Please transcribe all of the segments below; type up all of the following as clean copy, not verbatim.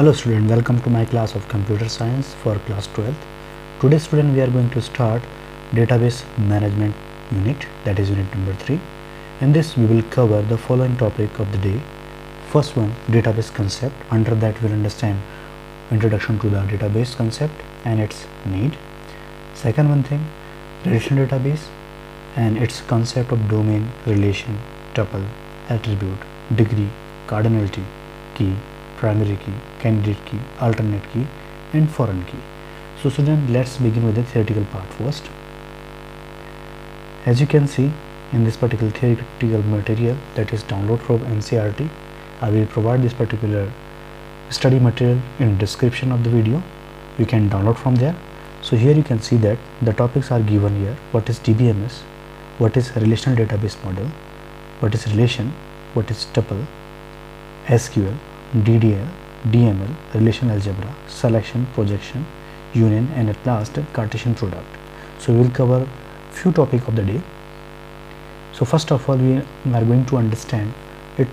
Hello student, welcome to my class of computer science for class 12th. Today student we are going to start database management unit, that is unit number 3. In this we will cover the following topic of the day. First one, database concept. Under that we will understand introduction to the database concept and its need. Second one thing, relational database and its concept of domain, relation, tuple, attribute, degree, cardinality, key, primary key, candidate key, alternate key and foreign key. So student, let's begin with the theoretical part first. As you can see in this particular theoretical material that is download from NCERT, I will provide this particular study material in description of the video. You can download from there. So here you can see that the topics are given here. What is DBMS, what is relational database model, what is relation, what is tuple, SQL, DDL, DML, relational algebra, selection, projection, union and at last Cartesian product. So we will cover few topics of the day. So first of all we are going to understand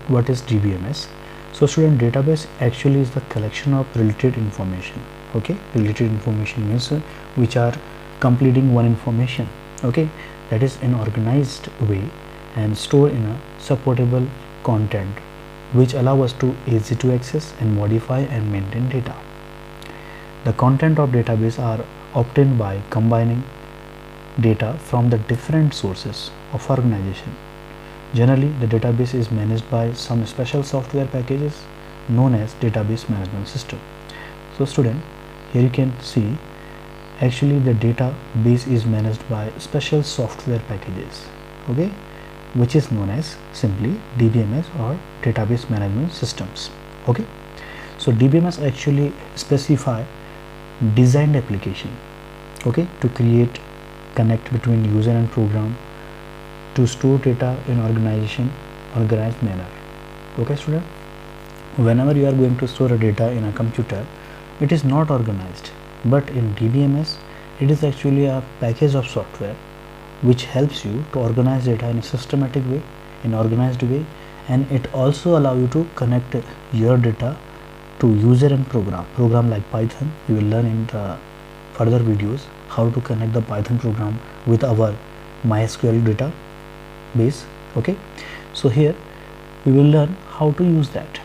what is DBMS. So student, database actually is the collection of related information. Okay, related information means which are completing one information. Okay, that is in organized way and stored in a supportable content which allow us to easy to access and modify and maintain data. The content of database are obtained by combining data from the different sources of organization. Generally, the database is managed by some special software packages known as database management system. So student, here you can see actually the database is managed by special software packages, okay, which is known as simply DBMS or database management systems. Okay, so DBMS actually specify designed application, okay, to create connect between user and program to store data in organized manner. Okay student, whenever you are going to store a data in a computer, it is not organized, but in DBMS it is actually a package of software which helps you to organize data in a systematic way, in organized way, and it also allow you to connect your data to user and program like Python. You will learn in the further videos how to connect the Python program with our MySQL database. Okay, so here we will learn how to use that.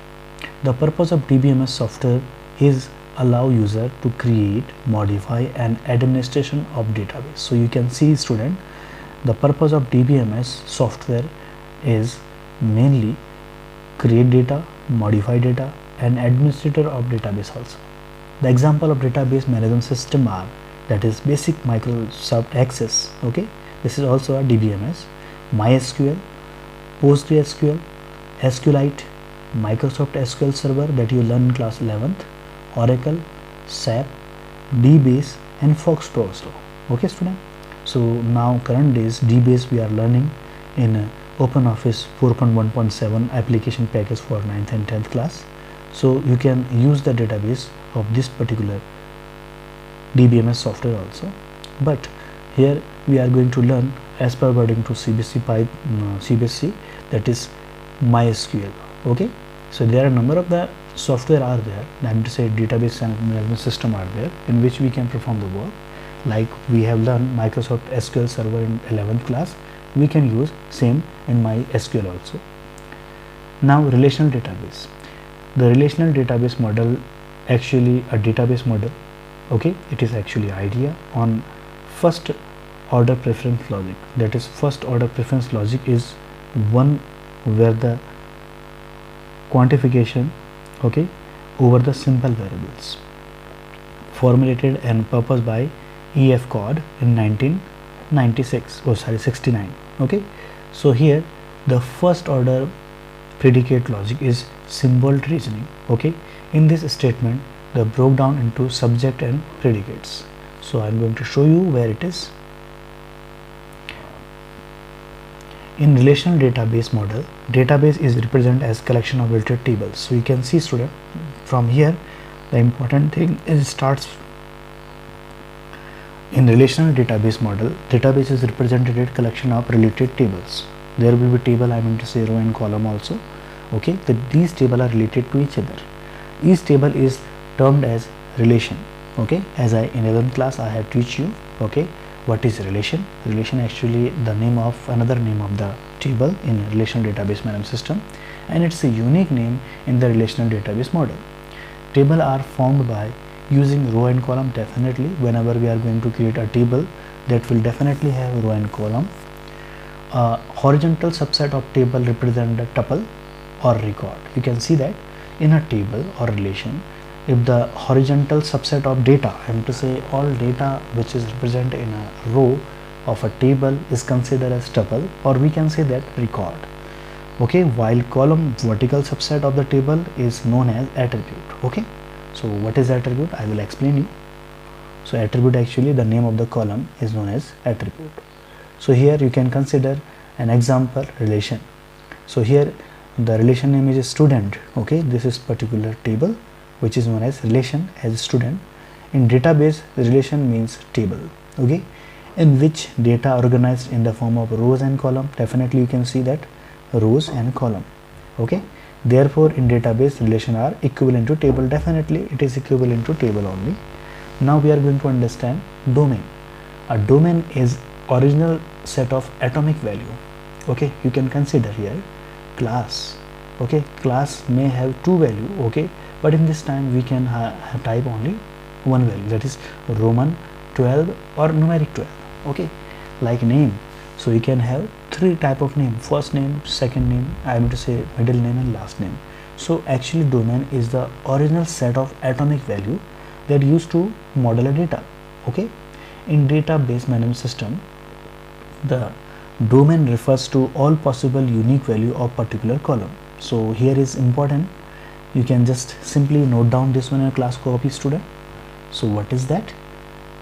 The purpose of DBMS software is allow user to create, modify and administration of database. So you can see student, the purpose of DBMS software is mainly create data, modify data and administrator of database also. The example of database management system are, that is basic Microsoft Access, okay, this is also a DBMS, MySQL, PostgreSQL, SQLite, Microsoft SQL Server that you learn in class 11th, Oracle, SAP, DBase and Fox Pro also. Okay student, so now current days DBase we are learning in OpenOffice 4.1.7 application package for 9th and 10th class. So you can use the database of this particular DBMS software also, but here we are going to learn as per according to CBSE, that is MySQL. Okay, so there are a number of the software are there, I mean to say database and management system are there in which we can perform the work. Like we have learned Microsoft SQL Server in 11th class, we can use same in MySQL also. Now relational database. The relational database model actually a database model, okay, it is actually idea on first order preference logic. That is first order preference logic is one where the quantification, okay, over the simple variables formulated and proposed by E.F. Codd in 69. Okay, so here the first order predicate logic is symbol reasoning. Okay, in this statement they broke down into subject and predicates. So I am going to show you where it is. In relational database model, database is represented as collection of related tables. So you can see student, from here the important thing is starts in relational database model. Database is represented as collection of related tables. There will be table, I mean to say row and column also. Okay, these tables are related to each other. Each table is termed as relation. Okay, as I in 11th class I have teach you, okay, what is relation. Relation actually the name of another name of the table in relational database management system, and it's a unique name in the relational database model. Table are formed by using row and column. Definitely whenever we are going to create a table, that will definitely have row and column. A horizontal subset of table represent the tuple or record. You can see that in a table or relation, if the horizontal subset of data, I am to say all data which is represented in a row of a table is considered as tuple, or we can say that record. Okay, while column vertical subset of the table is known as attribute. Okay, so what is attribute? I will explain you. So attribute, actually the name of the column is known as attribute. So here you can consider an example relation. So here the relation name is student. Okay, this is particular table which is known as relation as student. In database, the relation means table, okay, in which data organized in the form of rows and column. Definitely you can see that rows and column. Okay, therefore in database relation are equivalent to table. Definitely it is equivalent to table only. Now we are going to understand domain. A domain is original set of atomic value. Okay, you can consider here class. Okay, class may have two value, okay, but in this time we can type only one value, that is Roman 12 or numeric 12. Okay, like name, so you can have three type of name: first name, second name, I am to say middle name and last name. So actually domain is the original set of atomic value that used to model a data. Okay, in database management system, the domain refers to all possible unique value of particular column. So here is important, you can just simply note down this one in a class copy, student. So what is that?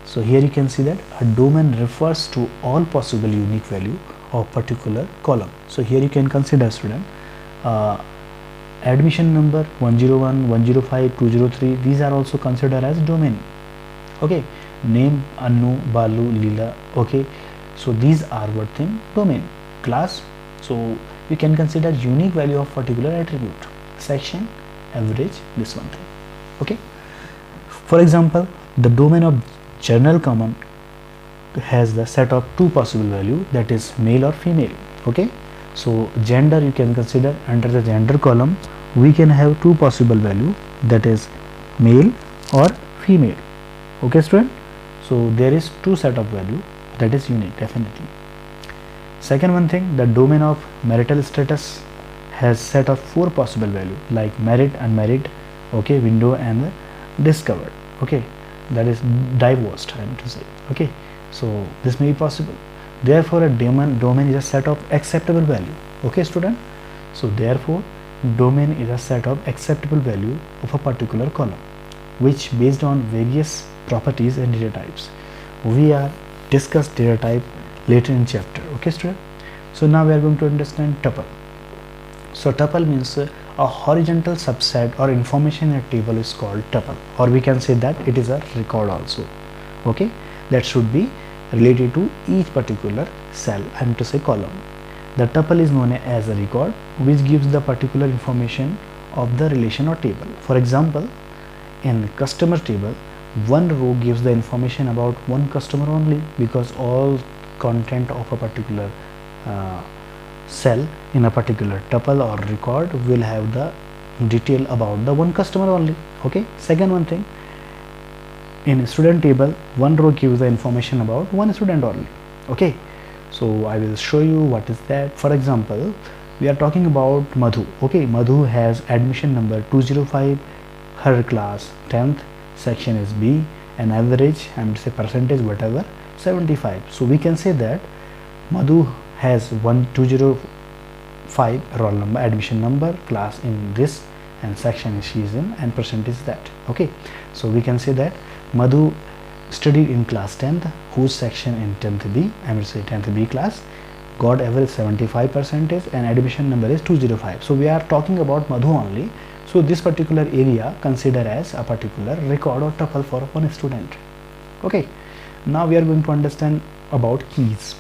So here you can see that a domain refers to all possible unique value of particular column. So here you can consider, student, admission number 101, 105, 203, these are also considered as domain. Okay, name Anu, Balu, Leela. Okay, so these are what thing? Domain. Class, so you can consider unique value of particular attribute. Section, average, this one thing. Okay, for example, the domain of general common has the set of two possible value, that is male or female. Okay, so gender you can consider under the gender column we can have two possible value, that is male or female. Okay, student, so there is two set of value, that is unique. Definitely. Second one thing, the domain of marital status has set of four possible value, like married, unmarried, okay, window and discovered. Okay, that is divorced, I am to say. Okay, so this may be possible. Therefore a domain is a set of acceptable value. Okay, student, so therefore domain is a set of acceptable value of a particular column, which based on various properties and data types. We are discuss data type later in chapter. Okay, student, so now we are going to understand tuple. So tuple means a horizontal subset or information in a table is called tuple, or we can say that it is a record also. Okay, that should be related to each particular cell, I am to say column. The tuple is known as a record which gives the particular information of the relation or table. For example, in customer table, one row gives the information about one customer only, because all content of a particular cell in a particular tuple or record will have the detail about the one customer only. Okay, second one thing, in student table one row gives the information about one student only. Okay, so I will show you what is that. For example, we are talking about Madhu. Okay, Madhu has admission number 205, her class 10th, section is B, and average, I am to say percentage, whatever, 75. So we can say that Madhu has 1205 roll number, admission number, class in this, and section she is in, and percentage that. Okay, so we can say that Madhu studied in class 10th, whose section in 10th B, I will say 10th B class, got average 75% and admission number is 205. So we are talking about Madhu only. So this particular area consider as a particular record or tuple for one student. Okay, now we are going to understand about keys.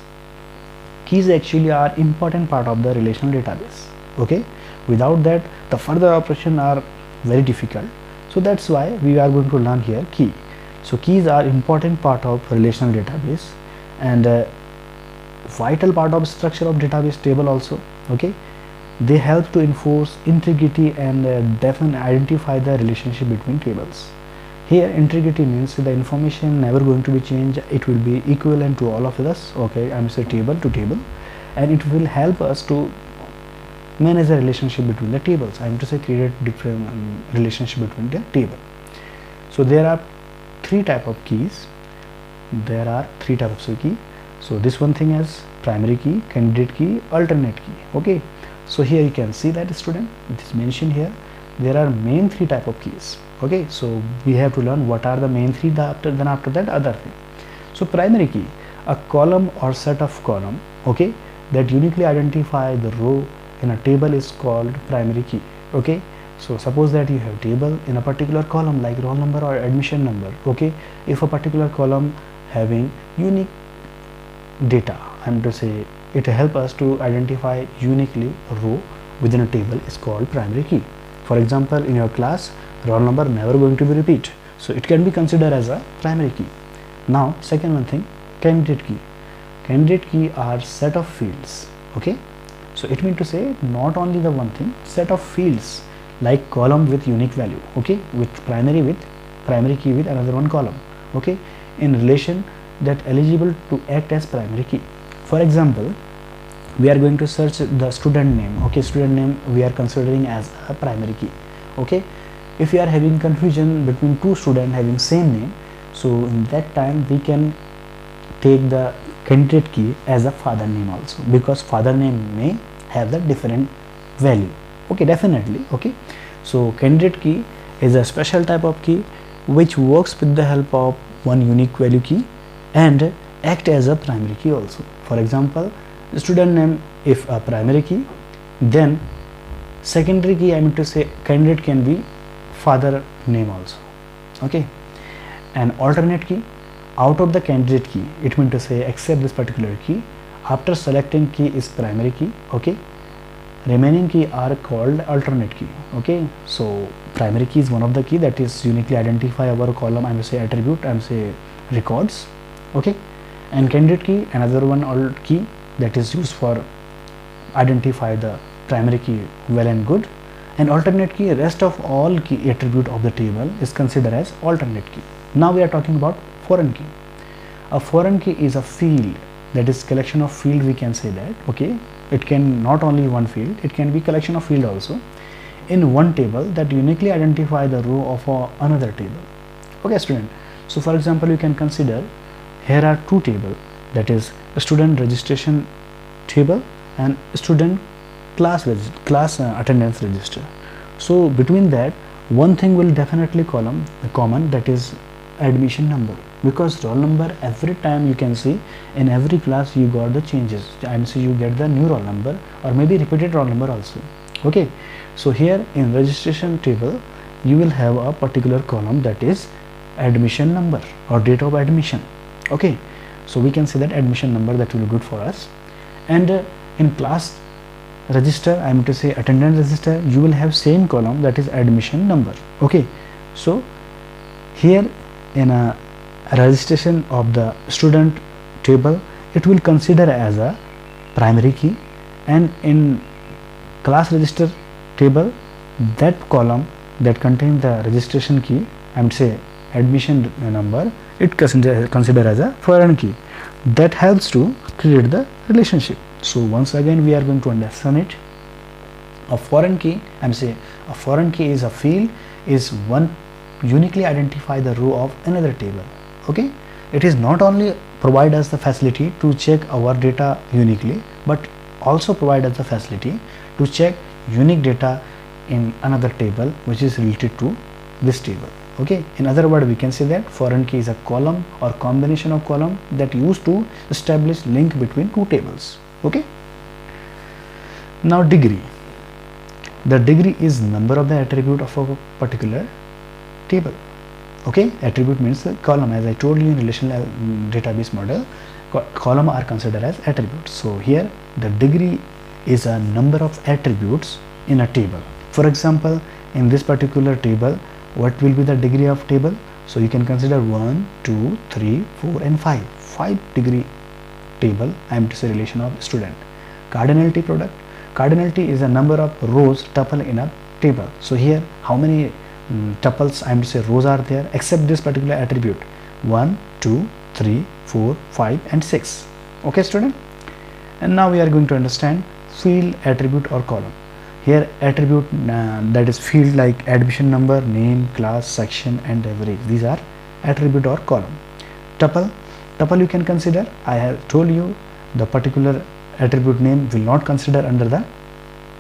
Keys actually are important part of the relational database. Okay, without that the further operation are very difficult. So that's why we are going to learn here key. So keys are important part of relational database and vital part of structure of database table also. Okay, they help to enforce integrity and identify the relationship between tables. Here integrity means the information never going to be changed, it will be equivalent to all of us. Okay, I'm say table to table, and it will help us to manage the relationship between the tables. I'm to say create different relationship between the table. So there are three type of keys. There are three types of key. So this one thing is primary key, candidate key, alternate key. Okay, so here you can see that student, it is mentioned here there are main three type of keys. Okay, so we have to learn what are the main three, after that other thing. So primary key, a column or set of column, okay, that uniquely identify the row in a table is called primary key. Okay, so suppose that you have table in a particular column like roll number or admission number. Okay, if a particular column having unique data, I'm to say it help us to identify uniquely a row within a table is called primary key. For example, in your class roll number never going to be repeat, so it can be considered as a primary key. Now second one thing, candidate key. Candidate key are set of fields. Okay, so it means to say not only the one thing, set of fields like column with unique value. Okay, with primary key with another one column. Okay, in relation that eligible to act as primary key. For example, we are going to search the student name. Okay, student name we are considering as a primary key. Okay, if we are having confusion between two students having same name, so in that time we can take the candidate key as a father name also, because father name may have the different value. Okay, definitely. Okay, so candidate key is a special type of key which works with the help of one unique value key and act as a primary key also. For example, the student name if a primary key, then secondary key, I mean to say candidate can be father name also. Okay, and alternate key, out of the candidate key, it means to say except this particular key, after selecting key is primary key. Okay, remaining key are called alternate key. Okay, so primary key is one of the key that is uniquely identify our column, I may say attribute, I may say records. Okay, and candidate key another one alt key that is used for identify the primary key well and good, and alternate key rest of all key attribute of the table is considered as alternate key. Now we are talking about foreign key. A foreign key is a field, that is collection of field, we can say that. Okay, it can not only one field, it can be collection of field also in one table that uniquely identify the row of another table. Okay student, so for example you can consider here are two tables, that is student registration table and student class attendance register. So between that one thing will definitely common, that is admission number, because roll number every time you can see in every class you got the changes, and so you get the new roll number or maybe repeated roll number also. Okay, so here in registration table you will have a particular column that is admission number or date of admission. Okay, so we can say that admission number, that will be good for us. And in class register, I am to say attendance register, you will have same column, that is admission number. Okay, so here in a registration of the student table, it will consider as a primary key, and in class register table that column that contains the registration key, I am to say admission number, it consider as a foreign key. That helps to create the relationship. So once again we are going to understand it. A foreign key, I am saying a foreign key is a field, is one uniquely identify the row of another table. Okay, it is not only provide us the facility to check our data uniquely, but also provide us the facility to check unique data in another table which is related to this table. Okay, in other words we can say that foreign key is a column or combination of column that used to establish link between two tables. Okay, now degree. The degree is number of the attribute of a particular table. Okay, attribute means the column, as I told you in relational database model, column are considered as attributes. So here the degree is a number of attributes in a table. For example, in this particular table what will be the degree of table? So you can consider 1, 2, 3, 4 and 5. 5 degree table, I am to say relation of student. Cardinality product. Cardinality is a number of rows tuple in a table. So here how many tuples, I am to say rows are there except this particular attribute 1, 2, 3, 4, 5 and 6. Okay student. And now we are going to understand field, attribute or column. Here attribute that is field like admission number, name, class, section and average. These are attribute or column. Tuple you can consider. I have told you the particular attribute name will not consider under the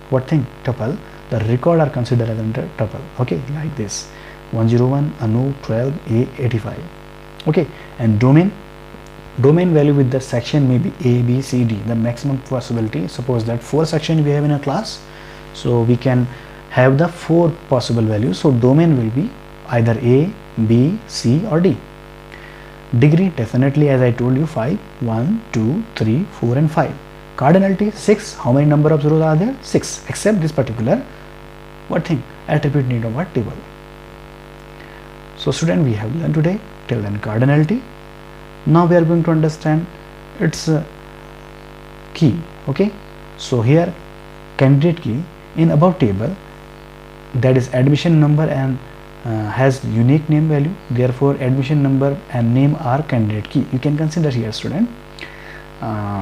what thing? Tuple. The record are considered as under tuple. Okay, like this 101 Anu 12 A85. Okay, and domain value with the section may be A, B, C, D. The maximum possibility. Suppose that 4 sections we have in a class, so we can have the 4 possible values. So domain will be either A, B, C or D. Degree, definitely as I told you 5, 1, 2, 3, 4 and 5. Cardinality 6. How many number of rows are there? 6, except this particular what thing? Attribute need of what table. So student, we have learned today till then cardinality. Now we are going to understand its key. Okay, so here candidate key in above table, that is admission number and has unique name value, therefore admission number and name are candidate key. You can consider here student,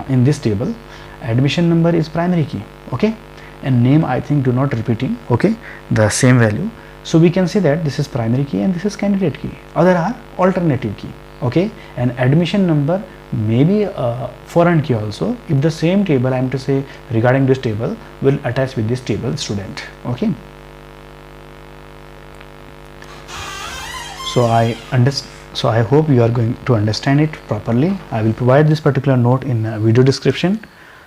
in this table admission number is primary key, okay, and name I think do not repeating, okay, the same value. So we can say that this is primary key and this is candidate key. Other are alternative key, okay, and admission number may be a foreign key also if the same table, I am to say regarding this table, will attach with this table student. Okay, so I hope you are going to understand it properly. I will provide this particular note in video description.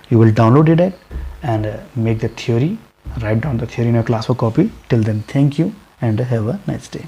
You will download it and make the theory, write down the theory in your class or copy. Till then, thank you and have a nice day.